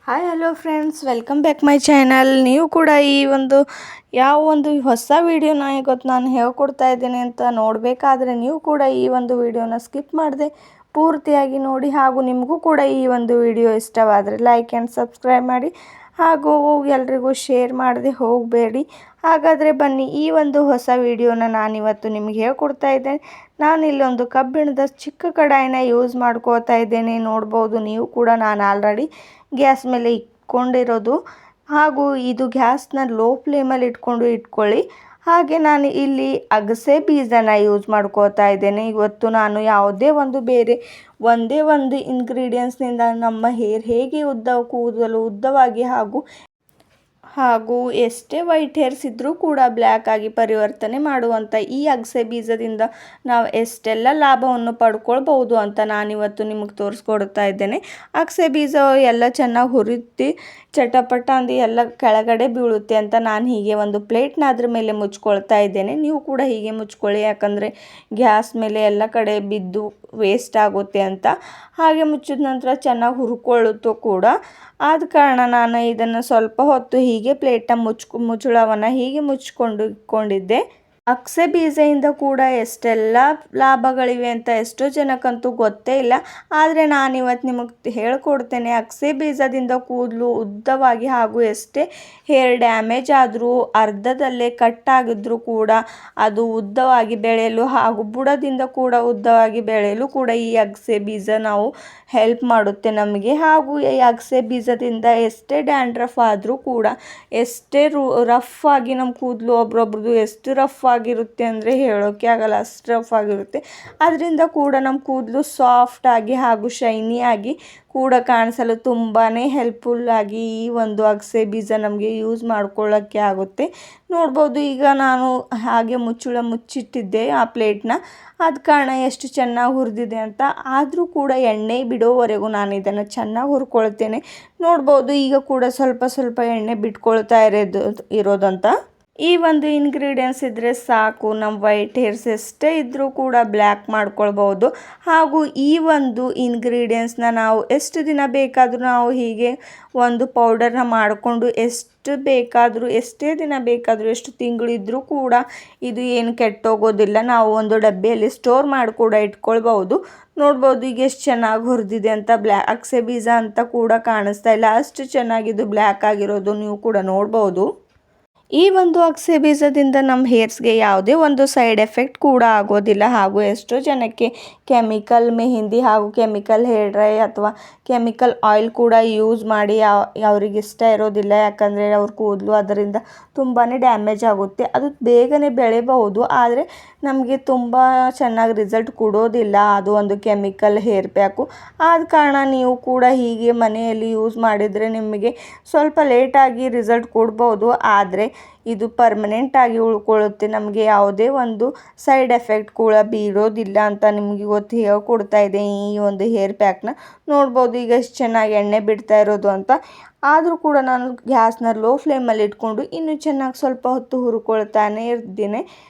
Hi hello friends, welcome back my channel. ನೀವು ಕೂಡ ಈ ಯಾವ ಒಂದು ಹೊಸ ವಿಡಿಯೋನ ಇವತ್ತು ನಾನು ಹೇಳ್ಕೊಡ್ತಾ ಇದ್ದೀನಿ ಅಂತ ನೋಡಬೇಕಾದ್ರೆ ನೀವು ಕೂಡ ಈ ಒಂದು ವಿಡಿಯೋನ ಸ್ಕಿಪ್ ಮಾಡದೆ ಪೂರ್ತಿಯಾಗಿ ನೋಡಿ. ಹಾಗೂ ನಿಮಗೂ ಕೂಡ ಈ ಒಂದು ವಿಡಿಯೋ ಇಷ್ಟವಾದರೆ ಲೈಕ್ ಆ್ಯಂಡ್ ಸಬ್ಸ್ಕ್ರೈಬ್ ಮಾಡಿ, ಹಾಗೂ ಎಲ್ರಿಗೂ ಶೇರ್ ಮಾಡದೆ ಹೋಗಬೇಡಿ. ಹಾಗಾದರೆ ಬನ್ನಿ, ಈ ಒಂದು ಹೊಸ ವಿಡಿಯೋನ ನಾನಿವತ್ತು ನಿಮಗೆ ಹೇಳ್ಕೊಡ್ತಾ ಇದ್ದೇನೆ. ನಾನು ಇಲ್ಲೊಂದು ಕಬ್ಬಿಣದ ಚಿಕ್ಕ ಕಡಾಯಿನ ಯೂಸ್ ಮಾಡ್ಕೋತಾ ಇದ್ದೇನೆ. ನೋಡ್ಬೋದು ನೀವು ಕೂಡ, ನಾನು ಆಲ್ರೆಡಿ ಗ್ಯಾಸ್ ಮೇಲೆ ಇಟ್ಕೊಂಡಿರೋದು. ಹಾಗೂ ಇದು ಗ್ಯಾಸ್ನ ಲೋ ಫ್ಲೇಮಲ್ಲಿ ಇಟ್ಕೊಳ್ಳಿ. ಹಾಗೆ ನಾನು ಇಲ್ಲಿ ಅಗಸೆ ಬೀಜನ ಯೂಸ್ ಮಾಡ್ಕೋತಾ ಇದ್ದೇನೆ. ಇವತ್ತು ನಾನು ಯಾವುದೇ ಒಂದೇ ಒಂದು ಇಂಗ್ರೀಡಿಯೆಂಟ್ಸ್ನಿಂದ ನಮ್ಮ ಹೇರ್ ಹೇಗೆ ಕೂದಲು ಉದ್ದವಾಗಿ ಹಾಗೂ ಎಷ್ಟೇ ವೈಟ್ ಹೇರ್ಸ್ ಇದ್ದರೂ ಕೂಡ ಬ್ಲ್ಯಾಕ್ ಆಗಿ ಪರಿವರ್ತನೆ ಮಾಡುವಂಥ ಈ ಅಗಸೆ ಬೀಜದಿಂದ ನಾವು ಎಷ್ಟೆಲ್ಲ ಲಾಭವನ್ನು ಪಡ್ಕೊಳ್ಬೋದು ಅಂತ ನಾನಿವತ್ತು ನಿಮಗೆ ತೋರಿಸ್ಕೊಡ್ತಾ ಇದ್ದೇನೆ. ಅಗಸೆ ಬೀಜ ಎಲ್ಲ ಚೆನ್ನಾಗಿ ಹುರಿದು ಚಟಪಟ ಅಂದು ಎಲ್ಲ ಕೆಳಗಡೆ ಬೀಳುತ್ತೆ ಅಂತ ನಾನು ಹೀಗೆ ಒಂದು ಪ್ಲೇಟ್ನ ಅದ್ರ ಮೇಲೆ ಮುಚ್ಕೊಳ್ತಾ ಇದ್ದೇನೆ. ನೀವು ಕೂಡ ಹೀಗೆ ಮುಚ್ಕೊಳ್ಳಿ, ಯಾಕಂದರೆ ಗ್ಯಾಸ್ ಮೇಲೆ ಎಲ್ಲ ಕಡೆ ಬಿದ್ದು ವೇಸ್ಟ್ ಆಗುತ್ತೆ ಅಂತ. ಹಾಗೆ ಮುಚ್ಚಿದ ನಂತರ ಚೆನ್ನಾಗಿ ಹುರ್ಕೊಳ್ಳುತ್ತೋ ಕೂಡ. ಆದ ಕಾರಣ ನಾನು ಇದನ್ನು ಸ್ವಲ್ಪ ಹೊತ್ತು ಹೀಗೆ ಪ್ಲೇಟ್ನ ಮುಚ್ಚಳವನ್ನು ಹೀಗೆ ಮುಚ್ಕೊಂಡು ಇಟ್ಕೊಂಡಿದ್ದೆ. ಅಗಸೆ ಬೀಜದಿಂದ ಕೂಡ ಎಷ್ಟೆಲ್ಲ ಲಾಭಗಳಿವೆ ಅಂತ ಎಷ್ಟೋ ಜನಕ್ಕಂತೂ ಗೊತ್ತೇ ಇಲ್ಲ. ಆದರೆ ನಾನಿವತ್ತು ನಿಮಗೆ ಹೇಳ್ಕೊಡ್ತೇನೆ. ಅಗಸೆ ಬೀಜದಿಂದ ಕೂದಲು ಉದ್ದವಾಗಿ ಹಾಗೂ ಎಷ್ಟೇ ಹೇರ್ ಡ್ಯಾಮೇಜ್ ಆದರೂ ಅರ್ಧದಲ್ಲೇ ಕಟ್ಟಾಗಿದ್ರೂ ಕೂಡ ಅದು ಉದ್ದವಾಗಿ ಬೆಳೆಯಲು ಹಾಗೂ ಬುಡದಿಂದ ಕೂಡ ಉದ್ದವಾಗಿ ಬೆಳೆಯಲು ಕೂಡ ಈ ಅಗಸೆ ಬೀಜ ನಾವು ಹೆಲ್ಪ್ ಮಾಡುತ್ತೆ ನಮಗೆ. ಹಾಗೂ ಈ ಅಗಸೆ ಬೀಜದಿಂದ ಎಷ್ಟೇ ಡ್ಯಾಂಡ್ರಫ್ ಆದರೂ ಕೂಡ, ಎಷ್ಟೇ ರಫ್ ಆಗಿ ನಮ್ಮ ಕೂದಲು ಒಬ್ರೊಬ್ರದ್ದು ಎಷ್ಟು ರಫ್ ಆಗಿರುತ್ತೆ ಅಂದರೆ ಹೇಳೋಕ್ಕೆ ಆಗಲ್ಲ, ಅಷ್ಟು ರಫ್ ಆಗಿರುತ್ತೆ. ಅದರಿಂದ ಕೂಡ ನಮ್ಮ ಕೂದಲು ಸಾಫ್ಟ್ ಆಗಿ ಹಾಗೂ ಶೈನಿ ಆಗಿ ಕೂಡ ಕಾಣಿಸಲು ತುಂಬಾ ಹೆಲ್ಪ್ಫುಲ್ ಆಗಿ ಈ ಒಂದು ಅಗಸೆ ಬೀಜ ನಮಗೆ ಯೂಸ್ ಮಾಡ್ಕೊಳ್ಳೋಕ್ಕೆ ಆಗುತ್ತೆ. ನೋಡ್ಬೋದು, ಈಗ ನಾನು ಹಾಗೆ ಮುಚ್ಚಿಟ್ಟಿದ್ದೆ ಆ ಪ್ಲೇಟ್ನ. ಆದ ಕಾರಣ ಎಷ್ಟು ಚೆನ್ನಾಗಿ ಹುರಿದಿದೆ ಅಂತ. ಆದರೂ ಕೂಡ ಎಣ್ಣೆ ಬಿಡೋವರೆಗೂ ನಾನು ಇದನ್ನು ಚೆನ್ನಾಗಿ ಹುರ್ಕೊಳ್ತೇನೆ. ನೋಡ್ಬೋದು, ಈಗ ಕೂಡ ಸ್ವಲ್ಪ ಸ್ವಲ್ಪ ಎಣ್ಣೆ ಬಿಟ್ಕೊಳ್ತಾ ಇರೋದಂತ. ಈ ಒಂದು ಇಂಗ್ರೀಡಿಯೆಂಟ್ಸ್ ಇದ್ದರೆ ಸಾಕು, ನಮ್ಮ ವೈಟ್ ಹೇರ್ಸ್ ಎಷ್ಟೇ ಇದ್ದರೂ ಕೂಡ ಬ್ಲ್ಯಾಕ್ ಮಾಡ್ಕೊಳ್ಬೋದು. ಹಾಗೂ ಈ ಒಂದು ಇಂಗ್ರೀಡಿಯೆಂಟ್ಸ್ನ ನಾವು ಎಷ್ಟು ದಿನ ಬೇಕಾದರೂ ನಾವು ಹೀಗೆ ಒಂದು ಪೌಡರ್ನ ಮಾಡಿಕೊಂಡು ಎಷ್ಟೇ ದಿನ ಬೇಕಾದರೂ ಎಷ್ಟು ತಿಂಗಳಿದ್ರೂ ಕೂಡ ಇದು ಏನು ಕೆಟ್ಟೋಗೋದಿಲ್ಲ. ನಾವು ಒಂದು ಡಬ್ಬಿಯಲ್ಲಿ ಸ್ಟೋರ್ ಮಾಡಿ ಕೂಡ ಇಟ್ಕೊಳ್ಬೋದು. ನೋಡ್ಬೋದು ಈಗ ಎಷ್ಟು ಚೆನ್ನಾಗಿ ಹುರಿದಿದೆ ಅಂತ. ಅಗಸೆ ಬೀಜ ಅಂತ ಕೂಡ ಕಾಣಿಸ್ತಾ ಇಲ್ಲ, ಅಷ್ಟು ಚೆನ್ನಾಗಿದು ಬ್ಲ್ಯಾಕ್ ಆಗಿರೋದು ನೀವು ಕೂಡ ನೋಡ್ಬೋದು. ಈ ಒಂದು ಅಗಸೆ ಬೀಜದಿಂದ ನಮ್ಮ ಹೇರ್ಸ್ಗೆ ಯಾವುದೇ ಒಂದು ಸೈಡ್ ಎಫೆಕ್ಟ್ ಕೂಡ ಆಗೋದಿಲ್ಲ. ಹಾಗೂ ಎಷ್ಟೋ ಜನಕ್ಕೆ ಕೆಮಿಕಲ್ ಮೆಹಂದಿ ಹಾಗೂ ಕೆಮಿಕಲ್ ಹೇರ್ ಡ್ರೈ ಅಥವಾ ಕೆಮಿಕಲ್ ಆಯಿಲ್ ಕೂಡ ಯೂಸ್ ಮಾಡಿ ಅವ್ರಿಗೆ ಇಷ್ಟ ಇರೋದಿಲ್ಲ. ಯಾಕಂದರೆ ಅವ್ರ ಕೂದಲು ಅದರಿಂದ ತುಂಬಾ ಡ್ಯಾಮೇಜ್ ಆಗುತ್ತೆ. ಅದು ಬೇಗನೆ ಬೆಳೆಯಬಹುದು, ಆದರೆ ನಮಗೆ ತುಂಬ ಚೆನ್ನಾಗಿ ರಿಸಲ್ಟ್ ಕೊಡೋದಿಲ್ಲ ಅದು ಒಂದು ಕೆಮಿಕಲ್ ಹೇರ್ ಪ್ಯಾಕು. ಆದ ಕಾರಣ ನೀವು ಕೂಡ ಹೀಗೆ ಮನೆಯಲ್ಲಿ ಯೂಸ್ ಮಾಡಿದರೆ ನಿಮಗೆ ಸ್ವಲ್ಪ ಲೇಟಾಗಿ ರಿಸಲ್ಟ್ ಕೊಡ್ಬೋದು, ಆದರೆ ಇದು ಪರ್ಮನೆಂಟಾಗಿ ಉಳ್ಕೊಳ್ಳುತ್ತೆ. ನಮಗೆ ಯಾವುದೇ ಒಂದು ಸೈಡ್ ಎಫೆಕ್ಟ್ ಕೂಡ ಬೀರೋದಿಲ್ಲ ಅಂತ ನಿಮಗೆ ಇವತ್ತು ಹೇಳ್ಕೊಡ್ತಾ ಇದೆ ಈ ಒಂದು ಹೇರ್ ಪ್ಯಾಕ್ನ. ನೋಡ್ಬೋದು ಈಗ ಎಷ್ಟು ಚೆನ್ನಾಗಿ ಎಣ್ಣೆ ಬಿಡ್ತಾ ಇರೋದು ಅಂತ. ಆದರೂ ಕೂಡ ನಾನು ಗ್ಯಾಸ್ನ ಲೋ ಫ್ಲೇಮಲ್ಲಿ ಇಟ್ಕೊಂಡು ಇನ್ನೂ ಚೆನ್ನಾಗಿ ಸ್ವಲ್ಪ ಹೊತ್ತು ಹುರ್ಕೊಳ್ತಾನೆ ಇರ್ತೀನಿ.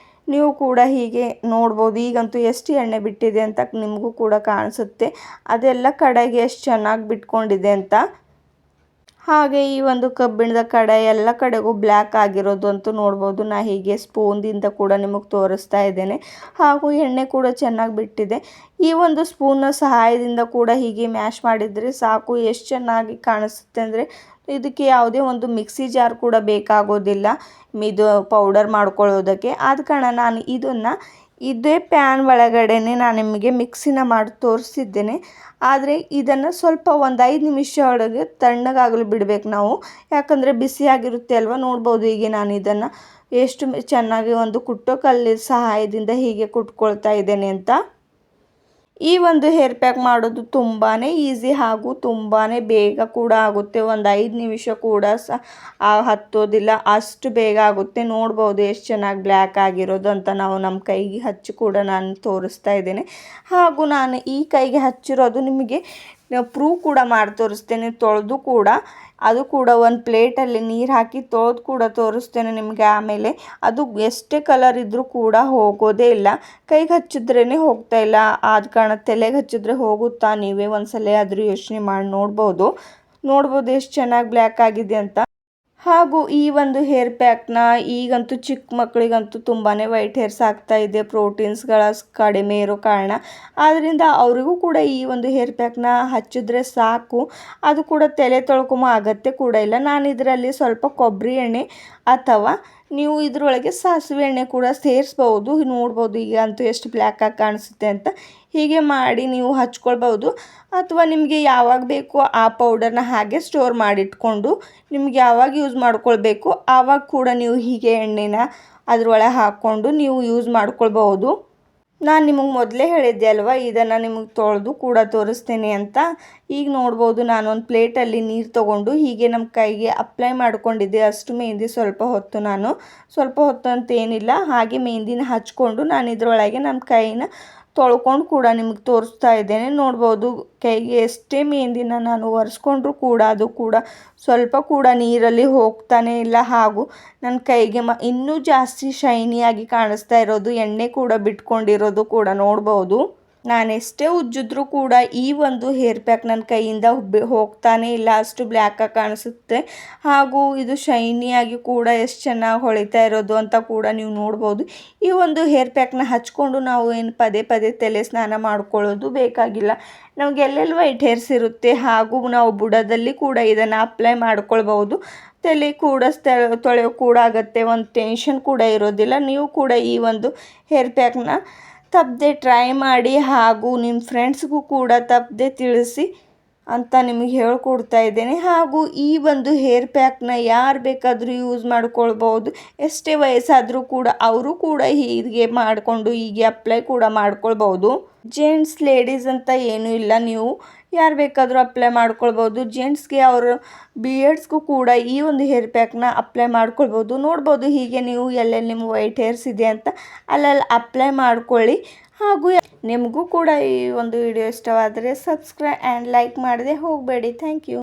ನೀವು ಕೂಡ ಹೀಗೆ ನೋಡ್ಬೋದು. ಈಗಂತೂ ಎಷ್ಟು ಎಣ್ಣೆ ಬಿಟ್ಟಿದೆ ಅಂತ ನಿಮಗೂ ಕೂಡ ಕಾಣಿಸುತ್ತೆ, ಅದೆಲ್ಲ ಕಡೆಗೆ ಎಷ್ಟು ಚೆನ್ನಾಗಿ ಬಿಟ್ಕೊಂಡಿದೆ ಅಂತ. ಹಾಗೆ ಈ ಒಂದು ಕಬ್ಬಿಣದ ಕಡಾಯಿ ಎಲ್ಲ ಕಡೆಗೂ ಬ್ಲ್ಯಾಕ್ ಆಗಿರೋದು ಅಂತೂ ನೋಡ್ಬೋದು. ನಾ ಹೀಗೆ ಸ್ಪೂನ್ದಿಂದ ಕೂಡ ನಿಮಗೆ ತೋರಿಸ್ತಾ ಇದ್ದೇನೆ. ಹಾಗೂ ಎಣ್ಣೆ ಕೂಡ ಚೆನ್ನಾಗಿ ಬಿಟ್ಟಿದೆ. ಈ ಒಂದು ಸ್ಪೂನ್ನ ಸಹಾಯದಿಂದ ಕೂಡ ಹೀಗೆ ಮ್ಯಾಶ್ ಮಾಡಿದರೆ ಸಾಕು, ಎಷ್ಟು ಚೆನ್ನಾಗಿ ಕಾಣಿಸುತ್ತೆ ಅಂದರೆ. ಇದಕ್ಕೆ ಯಾವುದೇ ಒಂದು ಮಿಕ್ಸಿ ಜಾರ್ ಕೂಡ ಬೇಕಾಗೋದಿಲ್ಲ ಇದು ಪೌಡರ್ ಮಾಡ್ಕೊಳ್ಳೋದಕ್ಕೆ. ಆದ ಕಾರಣ ನಾನು ಇದೇ ಪ್ಯಾನ್ ಒಳಗಡೆನೆ ನಾನು ನಿಮಗೆ ಮಿಕ್ಸಿನ ಮಾಡಿ ತೋರಿಸಿದ್ದೇನೆ. ಆದರೆ ಇದನ್ನು ಸ್ವಲ್ಪ ಒಂದು 5 ನಿಮಿಷ ಒಳಗೆ ತಣ್ಣಗಾಗಲು ಬಿಡಬೇಕು ನಾವು, ಯಾಕಂದರೆ ಬಿಸಿಯಾಗಿರುತ್ತೆ ಅಲ್ವ. ನೋಡ್ಬೋದು ಹೀಗೆ ನಾನು ಇದನ್ನು ಎಷ್ಟು ಚೆನ್ನಾಗಿ ಒಂದು ಕುಟ್ಟೋ ಕಲ್ಲಿನ ಸಹಾಯದಿಂದ ಹೀಗೆ ಕುಟ್ಕೊಳ್ತಾ ಇದ್ದೇನೆ ಅಂತ. ಈ ಒಂದು ಹೇರ್ ಪ್ಯಾಕ್ ಮಾಡೋದು ತುಂಬಾ ಈಸಿ ಹಾಗೂ ತುಂಬಾ ಬೇಗ ಕೂಡ ಆಗುತ್ತೆ. ಒಂದು 5 ನಿಮಿಷ ಕೂಡ ಹತ್ತೋದಿಲ್ಲ, ಅಷ್ಟು ಬೇಗ ಆಗುತ್ತೆ. ನೋಡ್ಬೋದು ಎಷ್ಟು ಚೆನ್ನಾಗಿ ಬ್ಲ್ಯಾಕ್ ಆಗಿರೋದು ಅಂತ. ನಮ್ಮ ಕೈಗೆ ಹಚ್ಚಿ ಕೂಡ ನಾನು ತೋರಿಸ್ತಾ ಇದ್ದೇನೆ. ಹಾಗೂ ನಾನು ಈ ಕೈಗೆ ಹಚ್ಚಿರೋದು ನಿಮಗೆ ಪ್ರೂವ್ ಕೂಡ ಮಾಡಿ ತೋರಿಸ್ತೇನೆ, ತೊಳೆದು ಕೂಡ. ಅದು ಕೂಡ ಒಂದು ಪ್ಲೇಟಲ್ಲಿ ನೀರು ಹಾಕಿ ತೊಳೆದು ಕೂಡ ತೋರಿಸ್ತೇನೆ ನಿಮಗೆ. ಆಮೇಲೆ ಅದು ಎಷ್ಟೇ ಕಲರ್ ಇದ್ದರೂ ಕೂಡ ಹೋಗೋದೇ ಇಲ್ಲ. ಕೈಗೆ ಹಚ್ಚಿದ್ರೇ ಹೋಗ್ತಾ ಇಲ್ಲ, ಆದ ಕಾರಣ ತಲೆಗೆ ಹಚ್ಚಿದ್ರೆ ಹೋಗುತ್ತಾ? ನೀವೇ ಒಂದು ಸಲ ಆದರೂ ಯೋಚನೆ ಮಾಡಿ ನೋಡ್ಬೋದು. ನೋಡ್ಬೋದು ಎಷ್ಟು ಚೆನ್ನಾಗಿ ಬ್ಲ್ಯಾಕ್ ಆಗಿದೆ ಅಂತ. ಹಾಗೂ ಈ ಒಂದು ಹೇರ್ ಪ್ಯಾಕ್ನ ಈಗಂತೂ ಚಿಕ್ಕ ಮಕ್ಕಳಿಗಂತೂ ತುಂಬಾ ವೈಟ್ ಹೇರ್ಸ್ ಆಗ್ತಾ ಇದೆ, ಪ್ರೋಟೀನ್ಸ್ಗಳ ಕಡಿಮೆ ಇರೋ ಕಾರಣ. ಆದ್ದರಿಂದ ಅವರಿಗೂ ಕೂಡ ಈ ಒಂದು ಹೇರ್ ಪ್ಯಾಕ್ನ ಹಚ್ಚಿದ್ರೆ ಸಾಕು. ಅದು ಕೂಡ ತಲೆ ತೊಳ್ಕೊಂಬೋ ಅಗತ್ಯ ಕೂಡ ಇಲ್ಲ. ನಾನು ಇದರಲ್ಲಿ ಸ್ವಲ್ಪ ಕೊಬ್ಬರಿ ಎಣ್ಣೆ ಅಥವಾ ನೀವು ಇದರೊಳಗೆ ಸಾಸಿವೆ ಎಣ್ಣೆ ಕೂಡ ಸೇರಿಸ್ಬೋದು. ನೋಡ್ಬೋದು ಈಗ ಅಂತೂ ಎಷ್ಟು ಬ್ಲ್ಯಾಕ್ ಆಗಿ ಕಾಣಿಸುತ್ತೆ ಅಂತ. ಹೀಗೆ ಮಾಡಿ ನೀವು ಹಚ್ಕೊಳ್ಬೋದು. ಅಥವಾ ನಿಮಗೆ ಯಾವಾಗ ಬೇಕು ಆ ಪೌಡರ್ನ ಹಾಗೆ ಸ್ಟೋರ್ ಮಾಡಿಟ್ಕೊಂಡು ನಿಮ್ಗೆ ಯಾವಾಗ ಯೂಸ್ ಮಾಡ್ಕೊಳ್ಬೇಕು ಆವಾಗ ಕೂಡ ನೀವು ಹೀಗೆ ಎಣ್ಣೆನ ಅದರೊಳಗೆ ಹಾಕ್ಕೊಂಡು ನೀವು ಯೂಸ್ ಮಾಡ್ಕೊಳ್ಬಹುದು. ನಾನು ನಿಮಗೆ ಮೊದಲೇ ಹೇಳಿದ್ದೆ ಅಲ್ವಾ, ಇದನ್ನು ನಿಮಗೆ ತೊಳೆದು ಕೂಡ ತೋರಿಸ್ತೇನೆ ಅಂತ. ಈಗ ನೋಡ್ಬೋದು ನಾನೊಂದು ಪ್ಲೇಟಲ್ಲಿ ನೀರು ತೊಗೊಂಡು ಹೀಗೆ ನಮ್ಮ ಕೈಗೆ ಅಪ್ಲೈ ಮಾಡ್ಕೊಂಡಿದ್ದೆ. ಅಷ್ಟು ಮೆಹಂದಿ ಸ್ವಲ್ಪ ಹೊತ್ತು ಅಂತ ಏನಿಲ್ಲ, ಹಾಗೆ ಮೆಹಂದಿನ ಹಚ್ಕೊಂಡು ನಾನು ಇದರೊಳಗೆ ನಮ್ಮ ಕೈನ ತೊಳ್ಕೊಂಡು ಕೂಡ ನಿಮಗೆ ತೋರಿಸ್ತಾ ಇದ್ದೇನೆ. ನೋಡ್ಬೋದು ಕೈಗೆ ಎಷ್ಟೇ ಮೆಹಂದಿನ ನಾನು ಒರೆಸ್ಕೊಂಡ್ರೂ ಕೂಡ ಅದು ಕೂಡ ಸ್ವಲ್ಪ ಕೂಡ ನೀರಲ್ಲಿ ಹೋಗ್ತಾನೆ ಇಲ್ಲ. ಹಾಗೂ ನನ್ನ ಕೈಗೆ ಇನ್ನೂ ಜಾಸ್ತಿ ಶೈನಿಯಾಗಿ ಕಾಣಿಸ್ತಾ ಇರೋದು, ಎಣ್ಣೆ ಕೂಡ ಬಿಟ್ಕೊಂಡಿರೋದು ಕೂಡ ನೋಡ್ಬೋದು. ನಾನೆಷ್ಟೇ ಉಜ್ಜಿದ್ರೂ ಕೂಡ ಈ ಒಂದು ಹೇರ್ ಪ್ಯಾಕ್ ನನ್ನ ಕೈಯಿಂದ ಹೋಗ್ತಾನೆ ಇಲ್ಲ, ಅಷ್ಟು ಬ್ಲ್ಯಾಕಾಗಿ ಕಾಣಿಸುತ್ತೆ. ಹಾಗೂ ಇದು ಶೈನಿಯಾಗಿ ಕೂಡ ಎಷ್ಟು ಚೆನ್ನಾಗಿ ಹೊಳಿತಾ ಇರೋದು ಅಂತ ಕೂಡ ನೀವು ನೋಡ್ಬೋದು. ಈ ಒಂದು ಹೇರ್ ಪ್ಯಾಕ್ನ ಹಚ್ಕೊಂಡು ನಾವು ಏನು ಪದೇ ಪದೇ ತಲೆ ಸ್ನಾನ ಮಾಡ್ಕೊಳ್ಳೋದು ಬೇಕಾಗಿಲ್ಲ. ನಮಗೆ ಎಲ್ಲೆಲ್ಲಿ ವೈಟ್ ಹೇರ್ಸ್ ಇರುತ್ತೆ ಹಾಗೂ ನಾವು ಬುಡದಲ್ಲಿ ಕೂಡ ಇದನ್ನು ಅಪ್ಲೈ ಮಾಡ್ಕೊಳ್ಬೋದು. ತಲೆ ಕೂಡ ತೊಳೆಯೋ ಕೂಡ ಆಗುತ್ತೆ, ಒಂದು ಟೆನ್ಷನ್ ಕೂಡ ಇರೋದಿಲ್ಲ. ನೀವು ಕೂಡ ಈ ಒಂದು ಹೇರ್ ಪ್ಯಾಕ್ನ ತಪ್ಪದೆ ಟ್ರೈ ಮಾಡಿ ಹಾಗೂ ನಿಮ್ಮ ಫ್ರೆಂಡ್ಸ್ಗೂ ಕೂಡ ತಪ್ಪದೆ ತಿಳಿಸಿ ಅಂತ ನಿಮಗೆ ಹೇಳ್ಕೊಡ್ತಾ ಇದ್ದೇನೆ. ಹಾಗೂ ಈ ಒಂದು ಹೇರ್ ಪ್ಯಾಕ್ನ ಯಾರು ಬೇಕಾದರೂ ಯೂಸ್ ಮಾಡ್ಕೊಳ್ಬೋದು. ಎಷ್ಟೇ ವಯಸ್ಸಾದರೂ ಕೂಡ ಅವರು ಕೂಡ ಹೀಗೆ ಮಾಡಿಕೊಂಡು ಹೀಗೆ ಅಪ್ಲೈ ಕೂಡ ಮಾಡ್ಕೊಳ್ಬೋದು. ಜೆಂಟ್ಸ್ ಲೇಡೀಸ್ ಅಂತ ಏನೂ ಇಲ್ಲ, ನೀವು ಯಾರು ಬೇಕಾದರೂ ಅಪ್ಲೈ ಮಾಡ್ಕೊಳ್ಬೋದು. ಜೆಂಟ್ಸ್ಗೆ ಅವರು ಬಿಯರ್ಡ್ಸ್ಗೂ ಕೂಡ ಈ ಒಂದು ಹೇರ್ ಪ್ಯಾಕ್ನ ಅಪ್ಲೈ ಮಾಡ್ಕೊಳ್ಬೋದು. ನೋಡ್ಬೋದು ಹೀಗೆ ನೀವು ಎಲ್ಲೆಲ್ಲಿ ನಿಮ್ಮ ವೈಟ್ ಹೇರ್ಸ್ ಇದೆ ಅಂತ ಅಲ್ಲೆಲ್ಲಿ ಅಪ್ಲೈ ಮಾಡ್ಕೊಳ್ಳಿ. ಹಾಗೂ ನಿಮಗೂ ಕೂಡ ಈ ಒಂದು ವಿಡಿಯೋ ಇಷ್ಟವಾದರೆ ಸಬ್ಸ್ಕ್ರೈಬ್ ಆ್ಯಂಡ್ ಲೈಕ್ ಮಾಡದೆ ಹೋಗಬೇಡಿ. Thank you.